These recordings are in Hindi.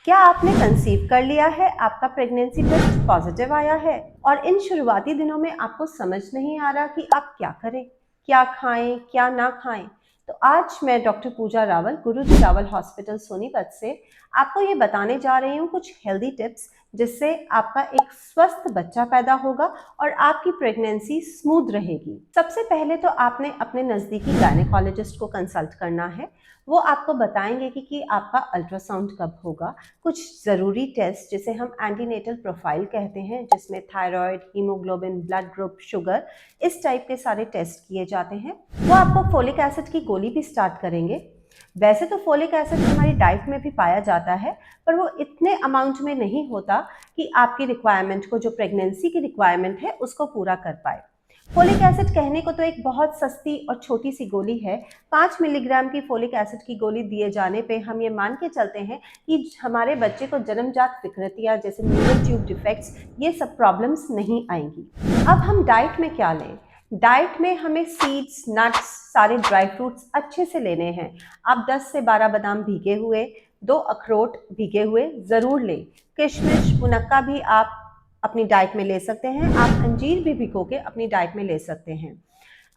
क्या आपने कंसीव कर लिया है? आपका प्रेगनेंसी टेस्ट पॉजिटिव आया है और इन शुरुआती दिनों में आपको समझ नहीं आ रहा कि आप क्या करें, क्या खाएं, क्या ना खाएं? तो आज मैं डॉक्टर पूजा रावल, गुरुजी रावल हॉस्पिटल सोनीपत से आपको ये बताने जा रही हूँ कुछ हेल्दी टिप्स जिससे आपका एक स्वस्थ बच्चा पैदा होगा और आपकी प्रेगनेंसी स्मूथ रहेगी। सबसे पहले तो आपने अपने नज़दीकी गायनेकोलॉजिस्ट को कंसल्ट करना है। वो आपको बताएंगे कि आपका अल्ट्रासाउंड कब होगा, कुछ ज़रूरी टेस्ट जिसे हम एंटीनेटल प्रोफाइल कहते हैं, जिसमें thyroid, haemoglobin, blood group, sugar, इस टाइप के सारे टेस्ट किए जाते हैं। वो आपको फोलिक एसिड की गोली भी स्टार्ट करेंगे। वैसे तो फोलिक एसिड हमारी डाइट में भी पाया जाता है, पर वो इतने अमाउंट में नहीं होता कि आपकी रिक्वायरमेंट को, जो प्रेगनेंसी की रिक्वायरमेंट है, उसको पूरा कर पाए। फोलिक एसिड कहने को तो एक बहुत सस्ती और छोटी सी गोली है। 5 मिलीग्राम की फोलिक एसिड की गोली दिए जाने पे हम ये मान के चलते हैं कि हमारे बच्चे को जन्मजात विकृतियां जैसे न्यूरल ट्यूब डिफेक्ट्स, ये सब प्रॉब्लम्स नहीं आएंगी। अब हम डाइट में क्या लें? डाइट में हमें सीड्स, नट्स, सारे ड्राई फ्रूट्स अच्छे से लेने हैं। आप 10 से 12 बादाम भीगे हुए, 2 अखरोट भीगे हुए ज़रूर लें। किशमिश, मुनक्का भी आप अपनी डाइट में ले सकते हैं। आप अंजीर भी भिगो के अपनी डाइट में ले सकते हैं।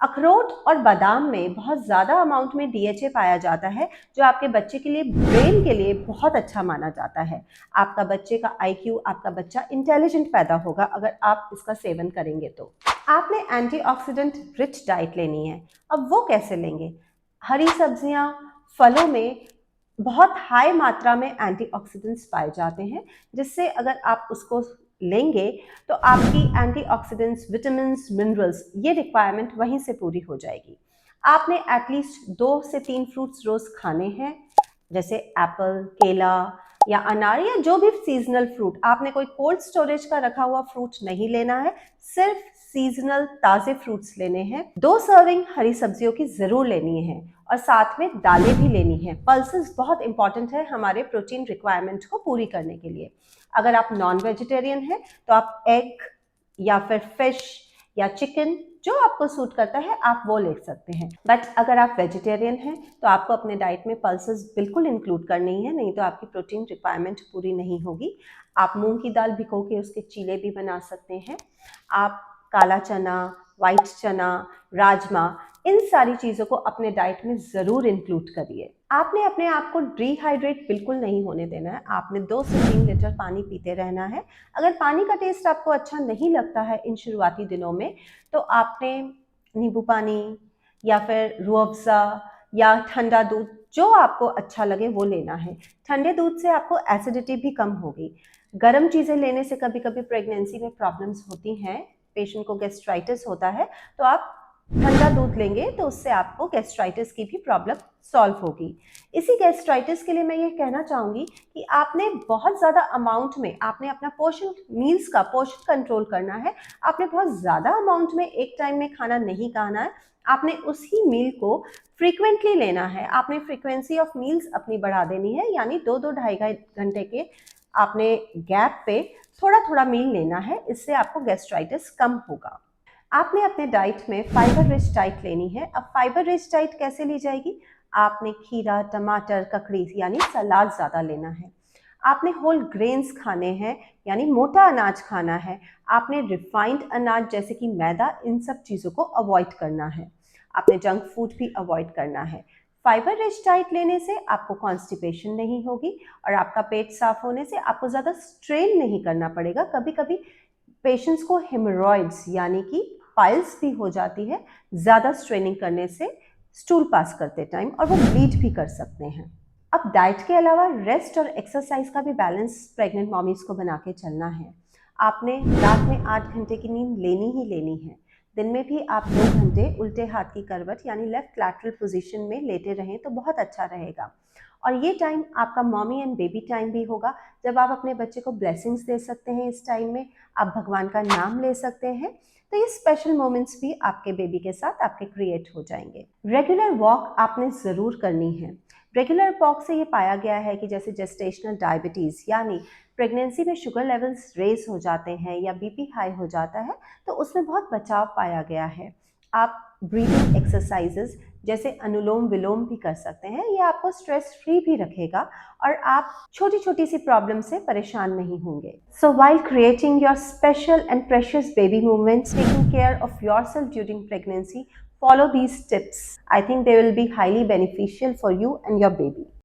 अखरोट और बादाम में बहुत ज़्यादा अमाउंट में डीएचए पाया जाता है, जो आपके बच्चे के लिए, ब्रेन के लिए बहुत अच्छा माना जाता है। आपका बच्चे का आईक्यू, आपका बच्चा इंटेलिजेंट पैदा होगा अगर आप इसका सेवन करेंगे। तो आपने एंटीऑक्सीडेंट रिच डाइट लेनी है। अब वो कैसे लेंगे? हरी सब्जियां, फलों में बहुत हाई मात्रा में एंटीऑक्सीडेंट्स पाए जाते हैं, जिससे अगर आप उसको लेंगे तो आपकी एंटीऑक्सीडेंट्स, विटामिन्स, मिनरल्स, ये रिक्वायरमेंट वहीं से पूरी हो जाएगी। आपने एटलीस्ट 2 से 3 फ्रूट्स रोज खाने हैं, जैसे एप्पल, केला या अनार या जो भी सीजनल फ्रूट। आपने कोई कोल्ड स्टोरेज का रखा हुआ फ्रूट नहीं लेना है, सिर्फ सीजनल ताजे फ्रूट्स लेने हैं। 2 सर्विंग हरी सब्जियों की जरूर लेनी है और साथ में दालें भी लेनी है। पल्सेस बहुत इंपॉर्टेंट है हमारे प्रोटीन रिक्वायरमेंट को पूरी करने के लिए। अगर आप नॉन वेजिटेरियन हैं तो आप एग या फिर फिश या चिकन, जो आपको सूट करता है आप वो ले सकते हैं। बट अगर आप वेजिटेरियन हैं तो आपको अपने डाइट में पल्सेस बिल्कुल इंक्लूड करनी है, नहीं तो आपकी प्रोटीन रिक्वायरमेंट पूरी नहीं होगी। आप मूंग की दाल भिगो के उसके चीले भी बना सकते हैं। आप काला चना, वाइट चना, राजमा, इन सारी चीज़ों को अपने डाइट में ज़रूर इंक्लूड करिए। आपने अपने आप को डिहाइड्रेट बिल्कुल नहीं होने देना है। आपने 2 से 3 लीटर पानी पीते रहना है। अगर पानी का टेस्ट आपको अच्छा नहीं लगता है इन शुरुआती दिनों में, तो आपने नींबू पानी या फिर रूह अफ़ज़ा या ठंडा दूध, जो आपको अच्छा लगे वो लेना है। ठंडे दूध से आपको एसिडिटी भी कम होगी। गर्म चीज़ें लेने से कभी कभी प्रेगनेंसी में प्रॉब्लम्स होती हैं, पेशेंट को गैस्ट्राइटिस होता है, तो आप ठंडा दूध लेंगे तो उससे आपको गैस्ट्राइटिस की भी प्रॉब्लम सॉल्व होगी। इसी गैस्ट्राइटिस के लिए मैं ये कहना चाहूँगी कि आपने बहुत ज़्यादा अमाउंट में, आपने अपना पोर्शन, मील्स का पोर्शन कंट्रोल करना है। आपने बहुत ज़्यादा अमाउंट में एक टाइम में खाना नहीं खाना है। आपने उसी मील को फ्रीक्वेंटली लेना है। आपने फ्रीक्वेंसी ऑफ मील्स अपनी बढ़ा देनी है, यानी 2-2 ढाई घंटे के आपने गैप पे थोड़ा थोड़ा मील लेना है। इससे आपको गैस्ट्राइटिस कम होगा। आपने अपने डाइट में फाइबर रिच डाइट लेनी है। अब फाइबर रिच डाइट कैसे ली जाएगी? आपने खीरा, टमाटर, ककड़ी यानी सलाद ज़्यादा लेना है। आपने होल ग्रेन्स खाने हैं, यानी मोटा अनाज खाना है। आपने रिफाइंड अनाज जैसे कि मैदा, इन सब चीज़ों को अवॉइड करना है। आपने जंक फूड भी अवॉइड करना है। फाइबर रिच डाइट लेने से आपको कॉन्स्टिपेशन नहीं होगी और आपका पेट साफ होने से आपको ज़्यादा स्ट्रेन नहीं करना पड़ेगा। कभी कभी पेशेंट्स को हेमरॉइड्स यानी कि पाइल्स भी हो जाती है ज़्यादा स्ट्रेनिंग करने से, स्टूल पास करते टाइम, और वो ब्लीड भी कर सकते हैं। अब डाइट के अलावा रेस्ट और एक्सरसाइज का भी बैलेंस प्रेग्नेंट मॉमीज को बना के चलना है। आपने रात में 8 घंटे की नींद लेनी ही लेनी है। दिन में भी आप 2 घंटे उल्टे हाथ की करवट यानी लेफ्ट लैटरल पोजीशन में लेटे रहें तो बहुत अच्छा रहेगा। और ये टाइम आपका मॉमी एंड बेबी टाइम भी होगा, जब आप अपने बच्चे को ब्लेसिंग्स दे सकते हैं। इस टाइम में आप भगवान का नाम ले सकते हैं। तो ये स्पेशल मोमेंट्स भी आपके बेबी के साथ आपके क्रिएट हो जाएंगे। रेगुलर वॉक आपने ज़रूर करनी है। रेगुलर वॉक से ये पाया गया है कि जैसे जेस्टेशनल डायबिटीज़ यानी प्रेगनेंसी में शुगर लेवल्स रेज हो जाते हैं या बीपी हाई हो जाता है, तो उसमें बहुत बचाव पाया गया है। आप ब्रीदिंग एक्सरसाइजेस जैसे अनुलोम विलोम भी कर सकते हैं। ये आपको स्ट्रेस फ्री भी रखेगा और आप छोटी छोटी सी प्रॉब्लम से परेशान नहीं होंगे। So while creating your special and precious baby movements, taking care of yourself during pregnancy, follow these tips. I think they will be highly beneficial for you and your baby.